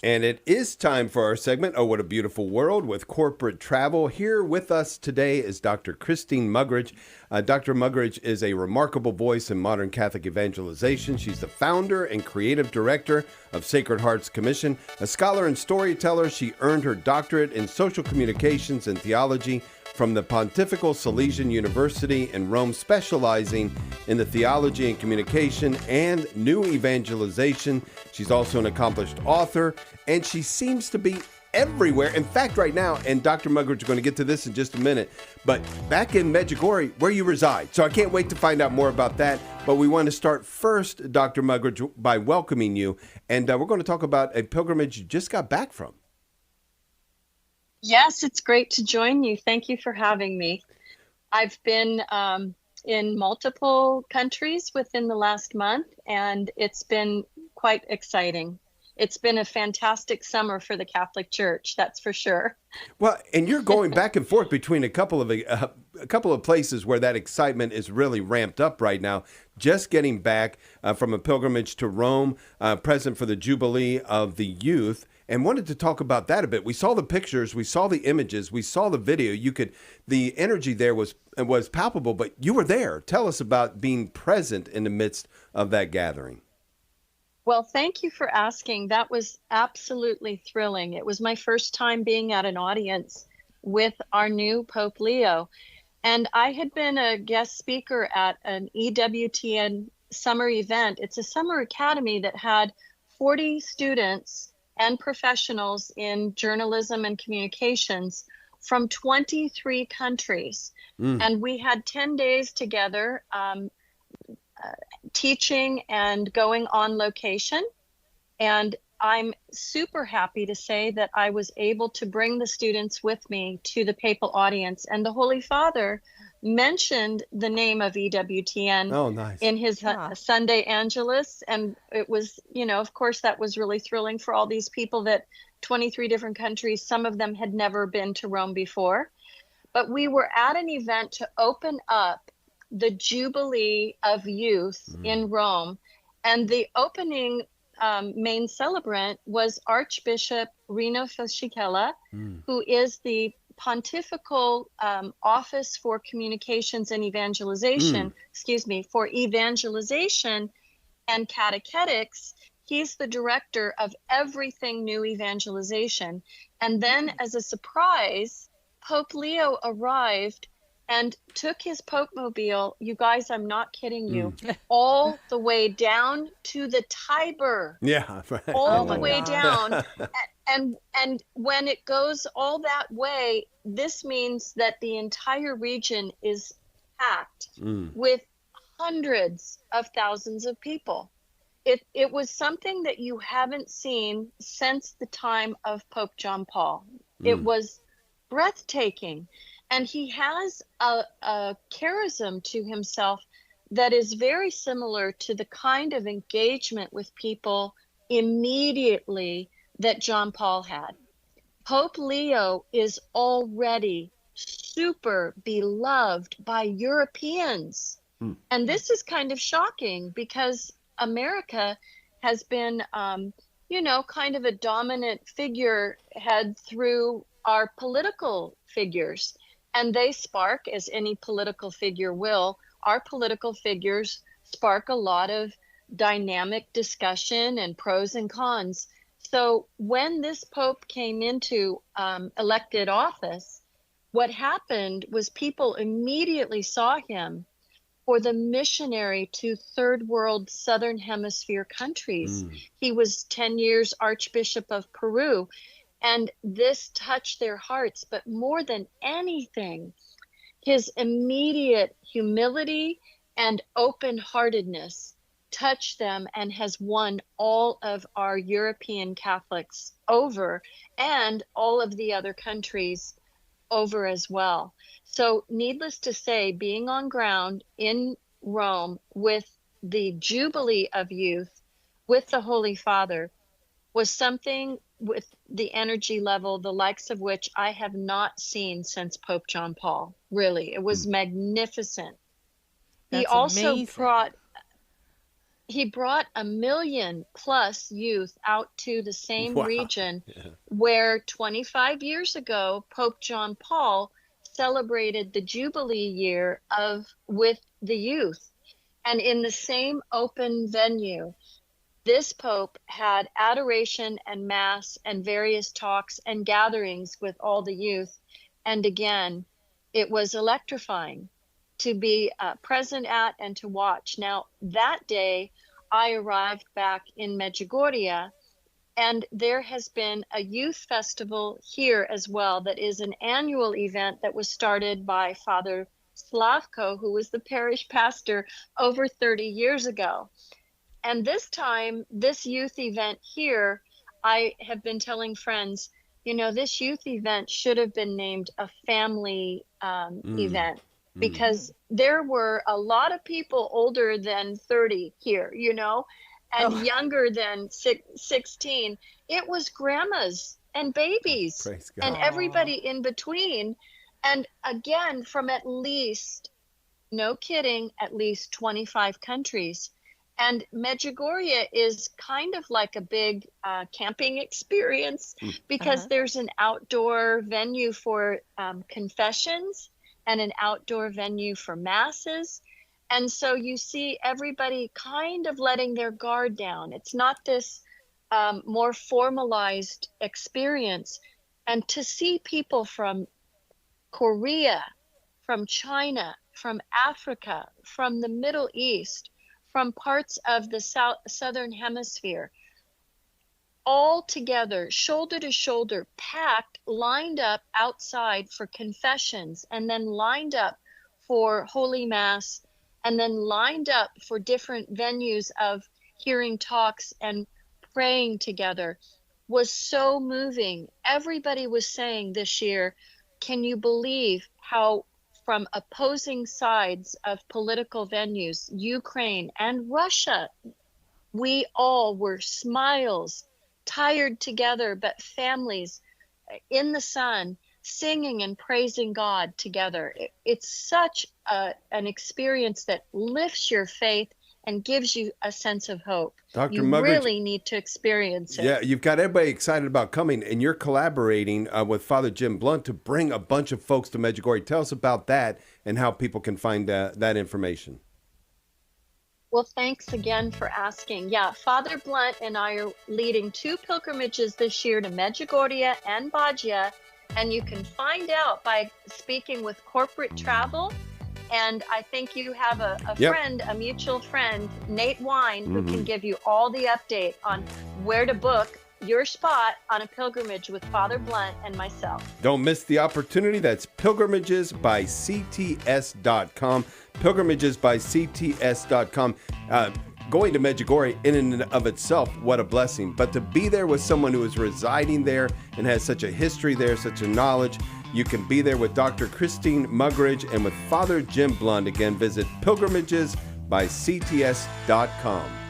And it is time for our segment, Oh, What a Beautiful World, with corporate travel. Here with us today is Dr. Christine Mugridge. Dr. Mugridge is a remarkable voice in modern Catholic evangelization. She's the founder and creative director of Sacred Heart's Commission. A scholar and storyteller, she earned her doctorate in social communications and theology from the Pontifical Salesian University in Rome, specializing in the theology and communication and new evangelization. She's also an accomplished author, and she seems to be everywhere. In fact, right now, and Dr. Mugridge is going to get to this in just a minute, but back in Medjugorje, where you reside. So I can't wait to find out more about that. But we want to start first, Dr. Mugridge, by welcoming you. And we're going to talk about a pilgrimage you just got back from. Yes, it's great to join you. Thank you for having me. I've been in multiple countries within the last month, and it's been quite exciting. It's been a fantastic summer for the Catholic Church, that's for sure. Well, and you're going back and forth between a couple of places where that excitement is really ramped up right now. Just getting back from a pilgrimage to Rome, present for the Jubilee of the Youth, and wanted to talk about that a bit. We saw the pictures, we saw the images, we saw the video. The energy there was palpable, but you were there. Tell us about being present in the midst of that gathering. Well, thank you for asking. That was absolutely thrilling. It was my first time being at an audience with our new Pope Leo. And I had been a guest speaker at an EWTN summer event. It's a summer academy that had 40 students and professionals in journalism and communications from 23 countries. And we had 10 days together teaching and going on location. And I'm super happy to say that I was able to bring the students with me to the papal audience. And the Holy Father mentioned the name of EWTN in his Sunday Angelus. And it was, of course, that was really thrilling for all these people that 23 different countries, some of them had never been to Rome before. But we were at an event to open up the Jubilee of Youth in Rome. And the opening main celebrant was Archbishop Rino Fisichella, who is the Pontifical Office for Communications and Evangelization, for Evangelization and Catechetics. He's the director of everything new evangelization. And then as a surprise, Pope Leo arrived and took his Pope Mobile, you guys, I'm not kidding you, all the way down to the Tiber. Yeah, right. All the way down. And when it goes all that way, this means that the entire region is packed with hundreds of thousands of people. It was something that you haven't seen since the time of Pope John Paul. It was breathtaking. And he has a charism to himself that is very similar to the kind of engagement with people immediately that John Paul had. Pope Leo is already super beloved by Europeans. And this is kind of shocking because America has been, kind of a dominant figurehead through our political figures. And they spark, as any political figure will, our political figures spark a lot of dynamic discussion and pros and cons. So when this Pope came into elected office, what happened was people immediately saw him for the missionary to third world Southern Hemisphere countries. He was 10 years Archbishop of Peru. And this touched their hearts, but more than anything, his immediate humility and open-heartedness touched them and has won all of our European Catholics over and all of the other countries over as well. So needless to say, being on ground in Rome with the Jubilee of Youth, with the Holy Father, was something with the energy level, the likes of which I have not seen since Pope John Paul. Really, it was magnificent. That's he also amazing. brought, he brought 1 million+ youth out to the same Wow. region Yeah. where 25 years ago, Pope John Paul celebrated the Jubilee year with the youth. And in the same open venue, this Pope had adoration and mass and various talks and gatherings with all the youth. And again, it was electrifying to be present at and to watch. Now, that day, I arrived back in Medjugorje, and there has been a youth festival here as well that is an annual event that was started by Father Slavko, who was the parish pastor over 30 years ago. And this time, this youth event here, I have been telling friends, this youth event should have been named a family event, because there were a lot of people older than 30 here, and younger than 16. It was grandmas and babies Praise God. and everybody in between. And again, from at least, no kidding, at least 25 countries. And Medjugorje is kind of like a big camping experience, because there's an outdoor venue for confessions and an outdoor venue for masses. And so you see everybody kind of letting their guard down. It's not this more formalized experience. And to see people from Korea, from China, from Africa, from the Middle East, from parts of the southern hemisphere, all together, shoulder to shoulder, packed, lined up outside for confessions, and then lined up for Holy Mass, and then lined up for different venues of hearing talks and praying together, was so moving. Everybody was saying this year, can you believe how from opposing sides of political venues, Ukraine and Russia, we all were smiles, tired together, but families in the sun, singing and praising God together. It's such an experience that lifts your faith and gives you a sense of hope. Dr. You Mugridge, really need to experience it. Yeah, you've got everybody excited about coming, and you're collaborating with Father Jim Blunt to bring a bunch of folks to Medjugorje. Tell us about that and how people can find that information. Well, thanks again for asking. Yeah, Father Blunt and I are leading 2 pilgrimages this year to Medjugorje and Baja, and you can find out by speaking with Corporate Travel. And I think you have a friend, a mutual friend, Nate Wine, who can give you all the update on where to book your spot on a pilgrimage with Father Blunt and myself. Don't miss the opportunity. That's pilgrimagesbycts.com. Pilgrimagesbycts.com. Going to Medjugorje in and of itself, what a blessing. But to be there with someone who is residing there and has such a history there, such a knowledge, you can be there with Dr. Christine Mugridge and with Father Jim Blunt. Again, visit pilgrimagesbycts.com.